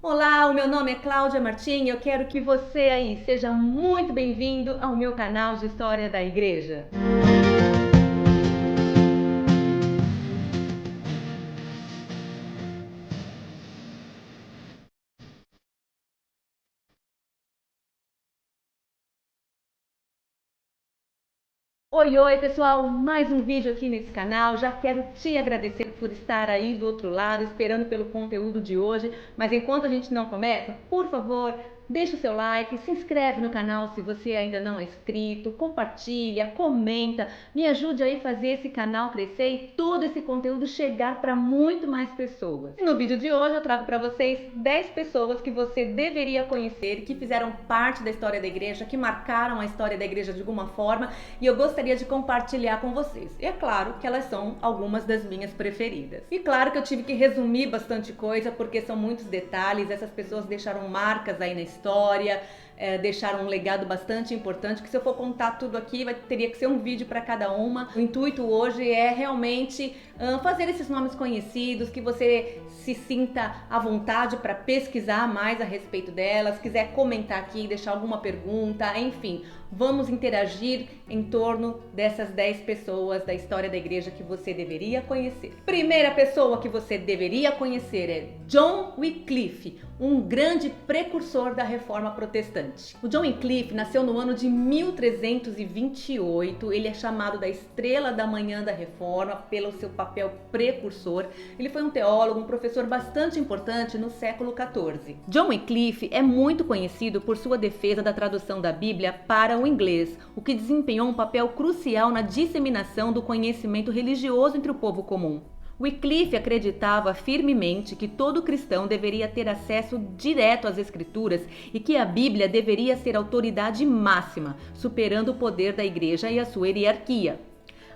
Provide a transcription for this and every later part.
Olá, o meu nome é Cláudia Martim e eu quero que você aí seja muito bem-vindo ao meu canal de História da Igreja. Oi, oi pessoal, mais um vídeo aqui nesse canal. Já quero te agradecer por estar aí do outro lado, esperando pelo conteúdo de hoje. Mas enquanto a gente não começa, por favor, deixa o seu like, se inscreve no canal se você ainda não é inscrito, compartilha, comenta, me ajude aí a fazer esse canal crescer e todo esse conteúdo chegar para muito mais pessoas. E no vídeo de hoje eu trago para vocês 10 pessoas que você deveria conhecer, que fizeram parte da história da igreja, que marcaram a história da igreja de alguma forma, e eu gostaria de compartilhar com vocês. E é claro que elas são algumas das minhas preferidas. E claro que eu tive que resumir bastante coisa, porque são muitos detalhes, essas pessoas deixaram marcas aí na história, deixaram um legado bastante importante, que se eu for contar tudo aqui, teria que ser um vídeo para cada uma. O intuito hoje é realmente fazer esses nomes conhecidos, que você se sinta à vontade para pesquisar mais a respeito delas, quiser comentar aqui, deixar alguma pergunta, enfim, vamos interagir em torno dessas 10 pessoas da história da igreja que você deveria conhecer. Primeira pessoa que você deveria conhecer é John Wycliffe, um grande precursor da reforma protestante. O John Wycliffe nasceu no ano de 1328, ele é chamado da estrela da manhã da reforma pelo seu papel precursor. Ele foi um teólogo, um professor bastante importante no século XIV. John Wycliffe é muito conhecido por sua defesa da tradução da Bíblia para o inglês, o que desempenhou um papel crucial na disseminação do conhecimento religioso entre o povo comum. Wycliffe acreditava firmemente que todo cristão deveria ter acesso direto às Escrituras e que a Bíblia deveria ser a autoridade máxima, superando o poder da Igreja e a sua hierarquia.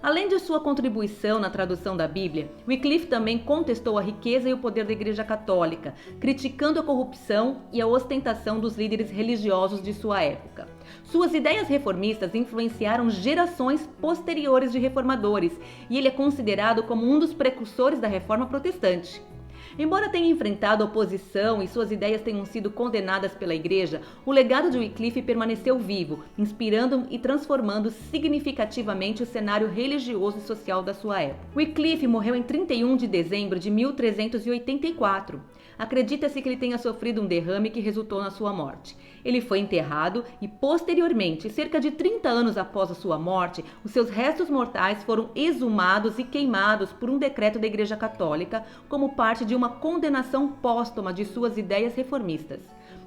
Além de sua contribuição na tradução da Bíblia, Wycliffe também contestou a riqueza e o poder da Igreja Católica, criticando a corrupção e a ostentação dos líderes religiosos de sua época. Suas ideias reformistas influenciaram gerações posteriores de reformadores, e ele é considerado como um dos precursores da Reforma Protestante. Embora tenha enfrentado oposição e suas ideias tenham sido condenadas pela Igreja, o legado de Wycliffe permaneceu vivo, inspirando e transformando significativamente o cenário religioso e social da sua época. Wycliffe morreu em 31 de dezembro de 1384. Acredita-se que ele tenha sofrido um derrame que resultou na sua morte. Ele foi enterrado e, posteriormente, cerca de 30 anos após a sua morte, os seus restos mortais foram exumados e queimados por um decreto da Igreja Católica como parte de uma condenação póstuma de suas ideias reformistas.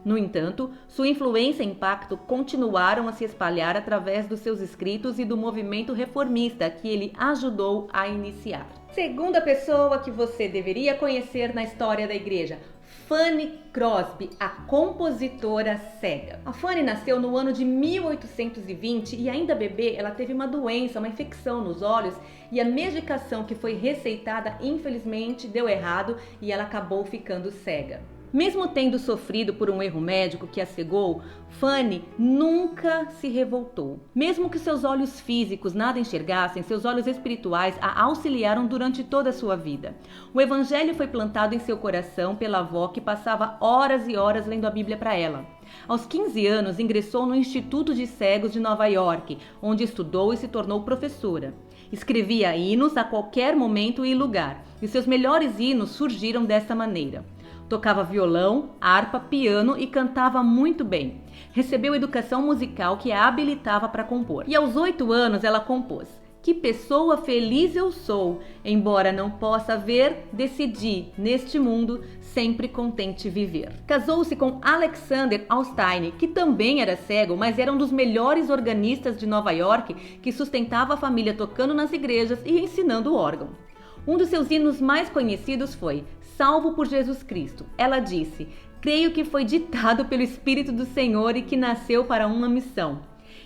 No entanto, sua influência e impacto continuaram a se espalhar através dos seus escritos e do movimento reformista que ele ajudou a iniciar. Segunda pessoa que você deveria conhecer na história da igreja, Fanny Crosby, a compositora cega. A Fanny nasceu no ano de 1820 e ainda bebê, ela teve uma doença, uma infecção nos olhos, e a medicação que foi receitada infelizmente deu errado e ela acabou ficando cega. Mesmo tendo sofrido por um erro médico que a cegou, Fanny nunca se revoltou. Mesmo que seus olhos físicos nada enxergassem, seus olhos espirituais a auxiliaram durante toda a sua vida. O evangelho foi plantado em seu coração pela avó que passava horas e horas lendo a Bíblia para ela. Aos 15 anos, ingressou no Instituto de Cegos de Nova York, onde estudou e se tornou professora. Escrevia hinos a qualquer momento e lugar, e seus melhores hinos surgiram dessa maneira. Tocava violão, harpa, piano e cantava muito bem. Recebeu educação musical que a habilitava para compor. E aos 8 anos ela compôs: "Que pessoa feliz eu sou, embora não possa ver, decidi, neste mundo, sempre contente viver." Casou-se com Alexander Alstein, que também era cego, mas era um dos melhores organistas de Nova York, que sustentava a família tocando nas igrejas e ensinando o órgão. Um dos seus hinos mais conhecidos foi "Salvo por Jesus Cristo." Ela disse: "Creio que foi ditado pelo Espírito do Senhor e que nasceu para uma missão."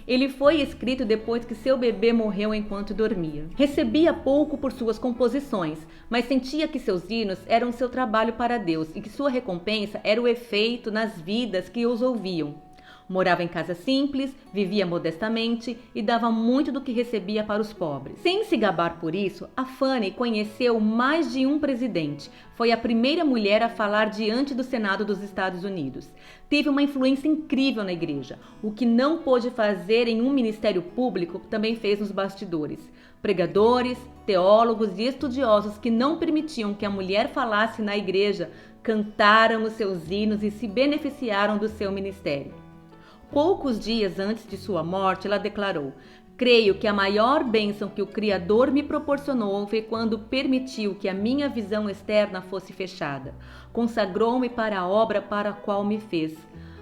Ele foi escrito depois que seu bebê morreu enquanto dormia. Recebia pouco por suas composições, mas sentia que seus hinos eram seu trabalho para Deus e que sua recompensa era o efeito nas vidas que os ouviam. Morava em casa simples, vivia modestamente e dava muito do que recebia para os pobres. Sem se gabar por isso, a Fanny conheceu mais de um presidente. Foi a primeira mulher a falar diante do Senado dos Estados Unidos. Teve uma influência incrível na igreja. O que não pôde fazer em um ministério público, também fez nos bastidores. Pregadores, teólogos e estudiosos que não permitiam que a mulher falasse na igreja cantaram os seus hinos e se beneficiaram do seu ministério. Poucos dias antes de sua morte, ela declarou: "Creio que a maior bênção que o Criador me proporcionou foi quando permitiu que a minha visão externa fosse fechada. Consagrou-me para a obra para a qual me fez.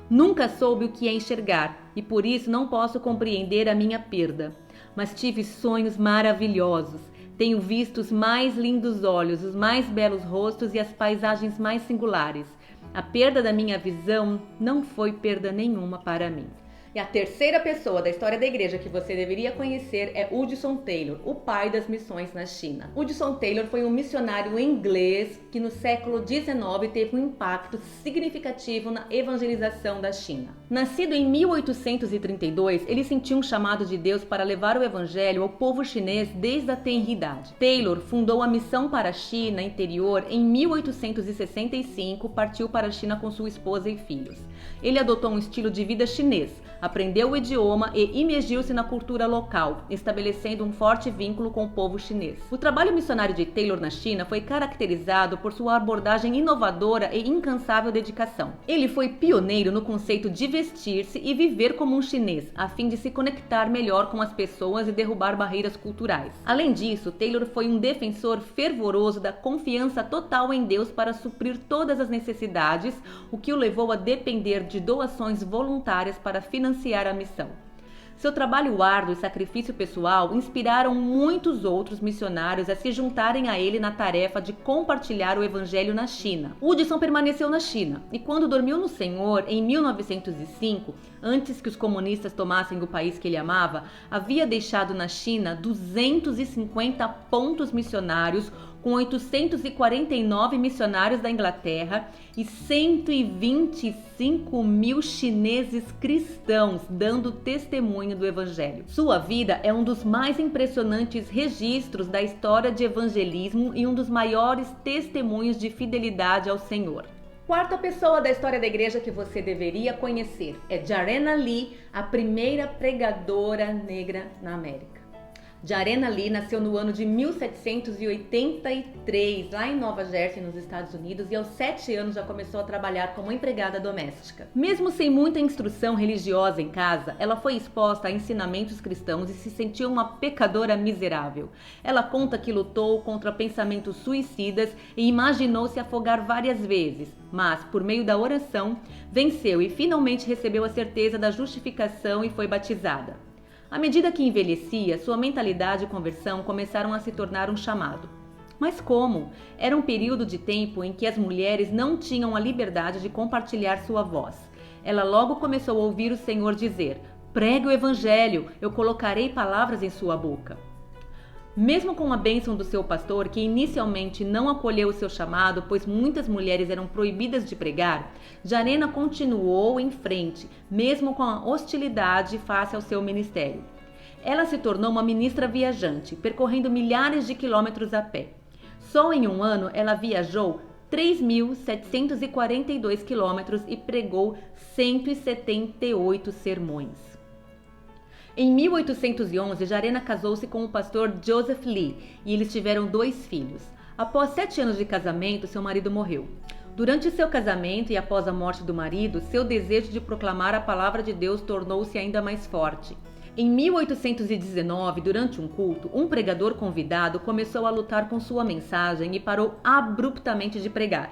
Nunca soube o que é enxergar e por isso não posso compreender a minha perda. Mas tive sonhos maravilhosos. Tenho visto os mais lindos olhos, os mais belos rostos e as paisagens mais singulares. A perda da minha visão não foi perda nenhuma para mim." E a terceira pessoa da história da igreja que você deveria conhecer é Hudson Taylor, o pai das missões na China. Hudson Taylor foi um missionário inglês que no século XIX teve um impacto significativo na evangelização da China. Nascido em 1832, ele sentiu um chamado de Deus para levar o evangelho ao povo chinês desde a tenridade. Taylor fundou a Missão para a China Interior em 1865, partiu para a China com sua esposa e filhos. Ele adotou um estilo de vida chinês, aprendeu o idioma e imergiu-se na cultura local, estabelecendo um forte vínculo com o povo chinês. O trabalho missionário de Taylor na China foi caracterizado por sua abordagem inovadora e incansável dedicação. Ele foi pioneiro no conceito de vestir-se e viver como um chinês, a fim de se conectar melhor com as pessoas e derrubar barreiras culturais. Além disso, Taylor foi um defensor fervoroso da confiança total em Deus para suprir todas as necessidades, o que o levou a depender de doações voluntárias para financiar a missão. Seu trabalho árduo e sacrifício pessoal inspiraram muitos outros missionários a se juntarem a ele na tarefa de compartilhar o evangelho na China. Hudson permaneceu na China e quando dormiu no Senhor em 1905, antes que os comunistas tomassem o país que ele amava, havia deixado na China 250 pontos missionários com 849 missionários da Inglaterra e 125 mil chineses cristãos dando testemunho do Evangelho. Sua vida é um dos mais impressionantes registros da história de evangelismo e um dos maiores testemunhos de fidelidade ao Senhor. Quarta pessoa da história da igreja que você deveria conhecer é Jarena Lee, a primeira pregadora negra na América. Jarena Lee nasceu no ano de 1783, lá em Nova Jersey, nos Estados Unidos, e aos 7 anos já começou a trabalhar como empregada doméstica. Mesmo sem muita instrução religiosa em casa, ela foi exposta a ensinamentos cristãos e se sentiu uma pecadora miserável. Ela conta que lutou contra pensamentos suicidas e imaginou se afogar várias vezes, mas, por meio da oração, venceu e finalmente recebeu a certeza da justificação e foi batizada. À medida que envelhecia, sua mentalidade e conversão começaram a se tornar um chamado. Mas como? Era um período de tempo em que as mulheres não tinham a liberdade de compartilhar sua voz. Ela logo começou a ouvir o Senhor dizer: "Pregue o Evangelho, eu colocarei palavras em sua boca." Mesmo com a bênção do seu pastor, que inicialmente não acolheu o seu chamado, pois muitas mulheres eram proibidas de pregar, Jarena continuou em frente, mesmo com a hostilidade face ao seu ministério. Ela se tornou uma ministra viajante, percorrendo milhares de quilômetros a pé. Só em um ano, ela viajou 3.742 quilômetros e pregou 178 sermões. Em 1811, Jarena casou-se com o pastor Joseph Lee e eles tiveram 2 filhos. Após 7 anos de casamento, seu marido morreu. Durante seu casamento e após a morte do marido, seu desejo de proclamar a palavra de Deus tornou-se ainda mais forte. Em 1819, durante um culto, um pregador convidado começou a lutar com sua mensagem e parou abruptamente de pregar.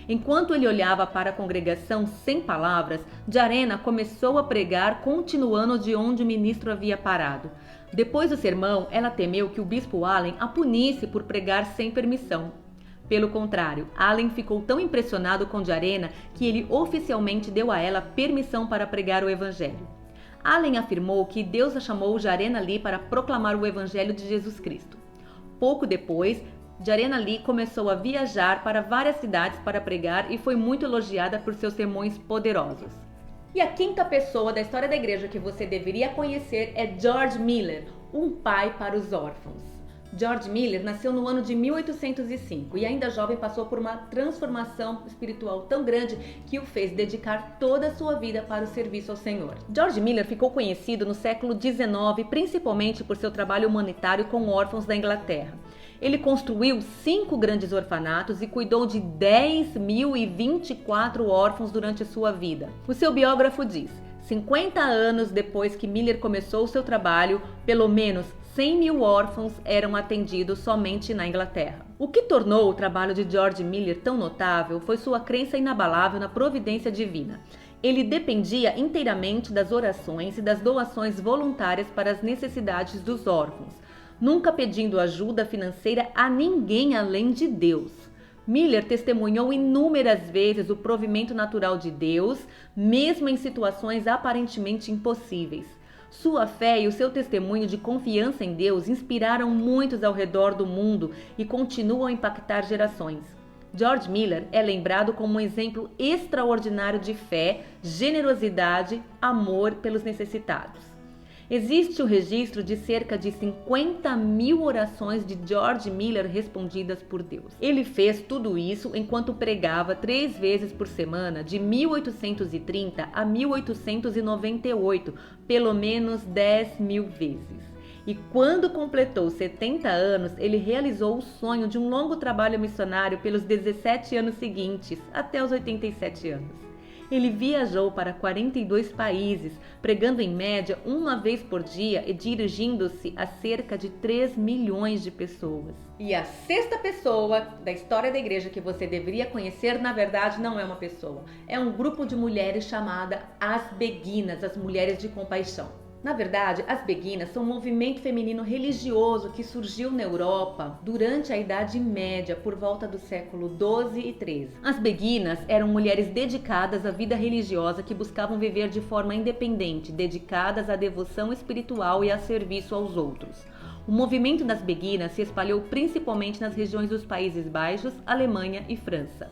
Enquanto ele olhava para a congregação sem palavras, Jarena começou a pregar, continuando de onde o ministro havia parado. Depois do sermão, ela temeu que o bispo Allen a punisse por pregar sem permissão. Pelo contrário, Allen ficou tão impressionado com Jarena que ele oficialmente deu a ela permissão para pregar o evangelho. Allen afirmou que Deus a chamou Jarena Lee para proclamar o evangelho de Jesus Cristo. Pouco depois, Jarena Lee começou a viajar para várias cidades para pregar e foi muito elogiada por seus sermões poderosos. E a quinta pessoa da história da igreja que você deveria conhecer é George Miller, um pai para os órfãos. George Miller nasceu no ano de 1805 e ainda jovem passou por uma transformação espiritual tão grande que o fez dedicar toda a sua vida para o serviço ao Senhor. George Miller ficou conhecido no século XIX principalmente por seu trabalho humanitário com órfãos da Inglaterra. Ele construiu 5 grandes orfanatos e cuidou de 10.024 órfãos durante a sua vida. O seu biógrafo diz: 50 anos depois que Miller começou o seu trabalho, pelo menos 100.000 órfãos eram atendidos somente na Inglaterra. O que tornou o trabalho de George Miller tão notável foi sua crença inabalável na providência divina. Ele dependia inteiramente das orações e das doações voluntárias para as necessidades dos órfãos, nunca pedindo ajuda financeira a ninguém além de Deus. Miller testemunhou inúmeras vezes o provimento natural de Deus, mesmo em situações aparentemente impossíveis. Sua fé e o seu testemunho de confiança em Deus inspiraram muitos ao redor do mundo e continuam a impactar gerações. George Miller é lembrado como um exemplo extraordinário de fé, generosidade, amor pelos necessitados. Existe o registro de cerca de 50.000 orações de George Miller respondidas por Deus. Ele fez tudo isso enquanto pregava 3 vezes por semana, de 1830 a 1898, pelo menos 10.000 vezes. E quando completou 70 anos, ele realizou o sonho de um longo trabalho missionário pelos 17 anos seguintes, até os 87 anos. Ele viajou para 42 países, pregando em média 1 vez por dia e dirigindo-se a cerca de 3 milhões de pessoas. E a sexta pessoa da história da igreja que você deveria conhecer, na verdade, não é uma pessoa. É um grupo de mulheres chamada as Beguinas, as Mulheres de Compaixão. Na verdade, as Beguinas são um movimento feminino religioso que surgiu na Europa durante a Idade Média, por volta do século XII e XIII. As Beguinas eram mulheres dedicadas à vida religiosa que buscavam viver de forma independente, dedicadas à devoção espiritual e a serviço aos outros. O movimento das Beguinas se espalhou principalmente nas regiões dos Países Baixos, Alemanha e França.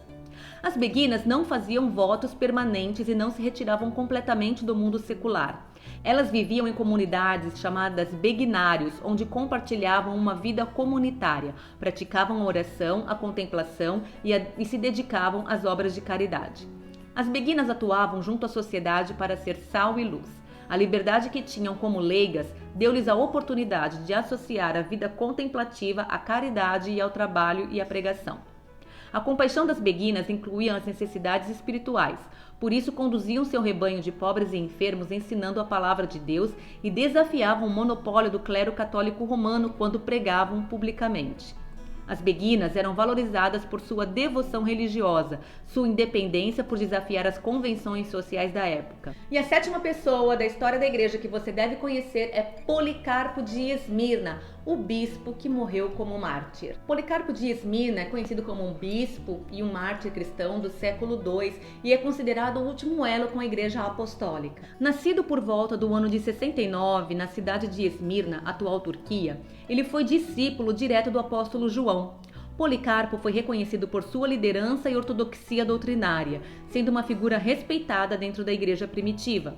As Beguinas não faziam votos permanentes e não se retiravam completamente do mundo secular. Elas viviam em comunidades chamadas beguinários, onde compartilhavam uma vida comunitária, praticavam a oração, a contemplação e se dedicavam às obras de caridade. As beguinas atuavam junto à sociedade para ser sal e luz. A liberdade que tinham como leigas deu-lhes a oportunidade de associar a vida contemplativa à caridade e ao trabalho e à pregação. A compaixão das beguinas incluía as necessidades espirituais, por isso conduziam seu rebanho de pobres e enfermos ensinando a palavra de Deus e desafiavam o monopólio do clero católico romano quando pregavam publicamente. As beguinas eram valorizadas por sua devoção religiosa, sua independência por desafiar as convenções sociais da época. E a sétima pessoa da história da igreja que você deve conhecer é Policarpo de Esmirna, o bispo que morreu como mártir. Policarpo de Esmirna é conhecido como um bispo e um mártir cristão do século II e é considerado o último elo com a igreja apostólica. Nascido por volta do ano de 69 na cidade de Esmirna, atual Turquia, ele foi discípulo direto do apóstolo João. Policarpo foi reconhecido por sua liderança e ortodoxia doutrinária, sendo uma figura respeitada dentro da igreja primitiva.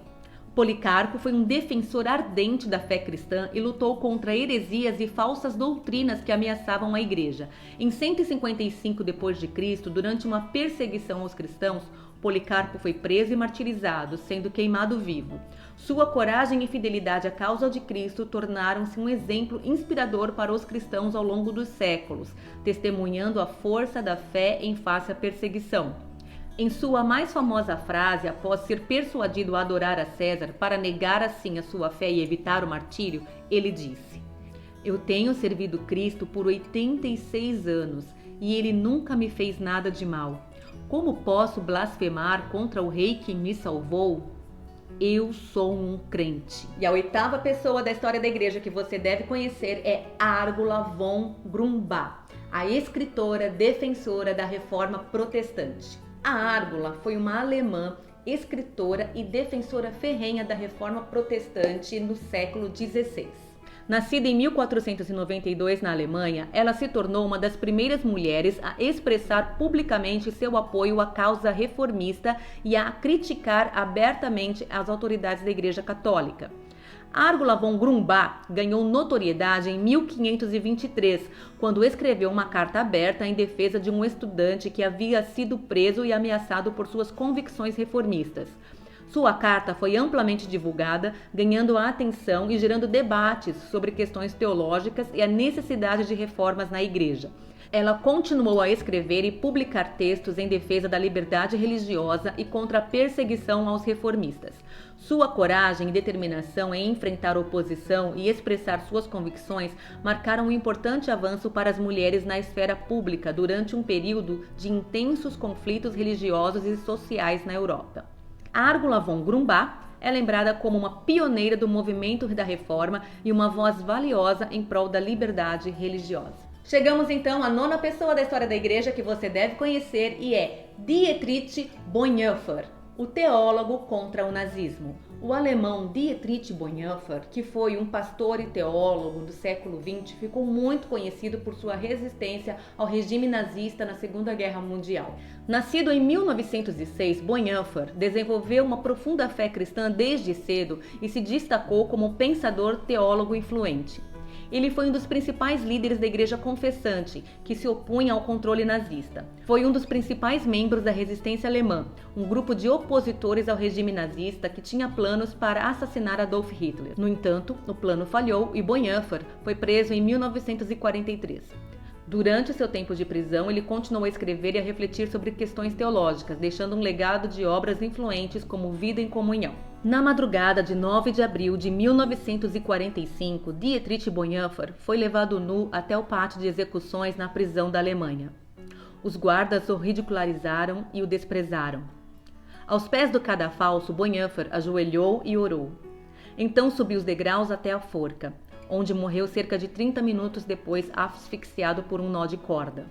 Policarpo foi um defensor ardente da fé cristã e lutou contra heresias e falsas doutrinas que ameaçavam a igreja. Em 155 d.C., durante uma perseguição aos cristãos, Policarpo foi preso e martirizado, sendo queimado vivo. Sua coragem e fidelidade à causa de Cristo tornaram-se um exemplo inspirador para os cristãos ao longo dos séculos, testemunhando a força da fé em face à perseguição. Em sua mais famosa frase, após ser persuadido a adorar a César para negar assim a sua fé e evitar o martírio, ele disse: "Eu tenho servido Cristo por 86 anos e ele nunca me fez nada de mal. Como posso blasfemar contra o rei que me salvou? Eu sou um crente." E a oitava pessoa da história da igreja que você deve conhecer é Árgula von Grumbach, a escritora defensora da Reforma Protestante. A Árgula foi uma alemã, escritora e defensora ferrenha da Reforma Protestante no século XVI. Nascida em 1492 na Alemanha, ela se tornou uma das primeiras mulheres a expressar publicamente seu apoio à causa reformista e a criticar abertamente as autoridades da Igreja Católica. Argula von Grumbach ganhou notoriedade em 1523, quando escreveu uma carta aberta em defesa de um estudante que havia sido preso e ameaçado por suas convicções reformistas. Sua carta foi amplamente divulgada, ganhando a atenção e gerando debates sobre questões teológicas e a necessidade de reformas na Igreja. Ela continuou a escrever e publicar textos em defesa da liberdade religiosa e contra a perseguição aos reformistas. Sua coragem e determinação em enfrentar a oposição e expressar suas convicções marcaram um importante avanço para as mulheres na esfera pública durante um período de intensos conflitos religiosos e sociais na Europa. Argula von Grumbach é lembrada como uma pioneira do movimento da Reforma e uma voz valiosa em prol da liberdade religiosa. Chegamos então à nona pessoa da história da Igreja que você deve conhecer e é Dietrich Bonhoeffer, o teólogo contra o nazismo. O alemão Dietrich Bonhoeffer, que foi um pastor e teólogo do século XX, ficou muito conhecido por sua resistência ao regime nazista na Segunda Guerra Mundial. Nascido em 1906, Bonhoeffer desenvolveu uma profunda fé cristã desde cedo e se destacou como um pensador teólogo influente. Ele foi um dos principais líderes da Igreja Confessante, que se opunha ao controle nazista. Foi um dos principais membros da resistência alemã, um grupo de opositores ao regime nazista que tinha planos para assassinar Adolf Hitler. No entanto, o plano falhou e Bonhoeffer foi preso em 1943. Durante seu tempo de prisão, ele continuou a escrever e a refletir sobre questões teológicas, deixando um legado de obras influentes como Vida em Comunhão. Na madrugada de 9 de abril de 1945, Dietrich Bonhoeffer foi levado nu até o pátio de execuções na prisão da Alemanha. Os guardas o ridicularizaram e o desprezaram. Aos pés do cadafalso, Bonhoeffer ajoelhou e orou. Então subiu os degraus até a forca, onde morreu cerca de 30 minutos depois, asfixiado por um nó de corda.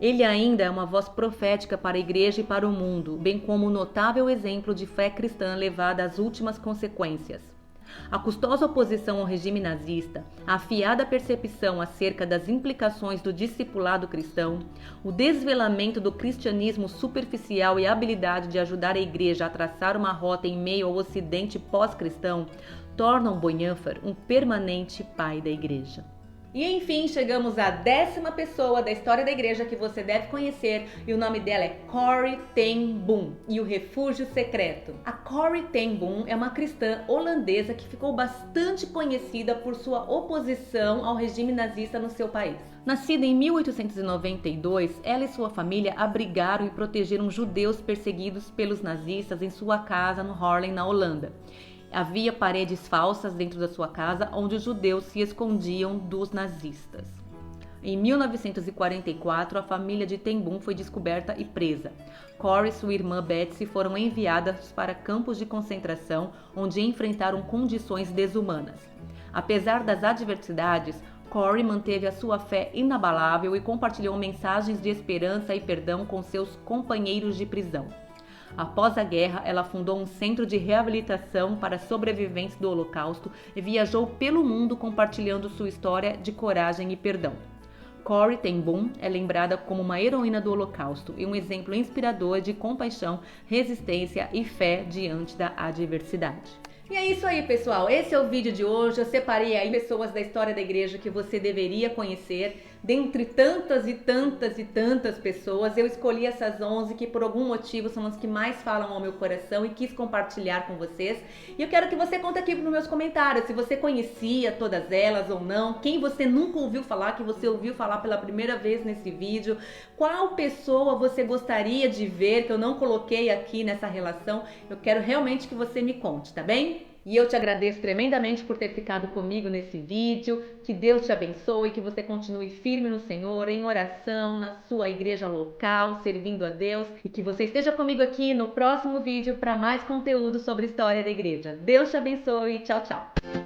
Ele ainda é uma voz profética para a Igreja e para o mundo, bem como um notável exemplo de fé cristã levada às últimas consequências. A custosa oposição ao regime nazista, a afiada percepção acerca das implicações do discipulado cristão, o desvelamento do cristianismo superficial e a habilidade de ajudar a Igreja a traçar uma rota em meio ao Ocidente pós-cristão tornam Bonhoeffer um permanente pai da Igreja. E enfim, chegamos à 10ª pessoa da história da Igreja que você deve conhecer, e o nome dela é Corrie ten Boom e o Refúgio Secreto. A Corrie ten Boom é uma cristã holandesa que ficou bastante conhecida por sua oposição ao regime nazista no seu país. Nascida em 1892, ela e sua família abrigaram e protegeram judeus perseguidos pelos nazistas em sua casa no Haarlem, na Holanda. Havia paredes falsas dentro da sua casa onde os judeus se escondiam dos nazistas. Em 1944, a família de ten Boom foi descoberta e presa. Corrie e sua irmã Betsy foram enviadas para campos de concentração, onde enfrentaram condições desumanas. Apesar das adversidades, Corrie manteve a sua fé inabalável e compartilhou mensagens de esperança e perdão com seus companheiros de prisão. Após a guerra, ela fundou um centro de reabilitação para sobreviventes do Holocausto e viajou pelo mundo compartilhando sua história de coragem e perdão. Corrie ten Boom é lembrada como uma heroína do Holocausto e um exemplo inspirador de compaixão, resistência e fé diante da adversidade. E é isso aí, pessoal. Esse é o vídeo de hoje. Eu separei aí pessoas da história da Igreja que você deveria conhecer. Dentre tantas e tantas e tantas pessoas, eu escolhi essas 11 que por algum motivo são as que mais falam ao meu coração e quis compartilhar com vocês. E eu quero que você conte aqui nos meus comentários se você conhecia todas elas ou não, quem você nunca ouviu falar, que você ouviu falar pela primeira vez nesse vídeo, qual pessoa você gostaria de ver que eu não coloquei aqui nessa relação. Eu quero realmente que você me conte, tá bem? E eu te agradeço tremendamente por ter ficado comigo nesse vídeo. Que Deus te abençoe, que você continue firme no Senhor, em oração, na sua igreja local, servindo a Deus. E que você esteja comigo aqui no próximo vídeo para mais conteúdo sobre a história da igreja. Deus te abençoe. Tchau, tchau.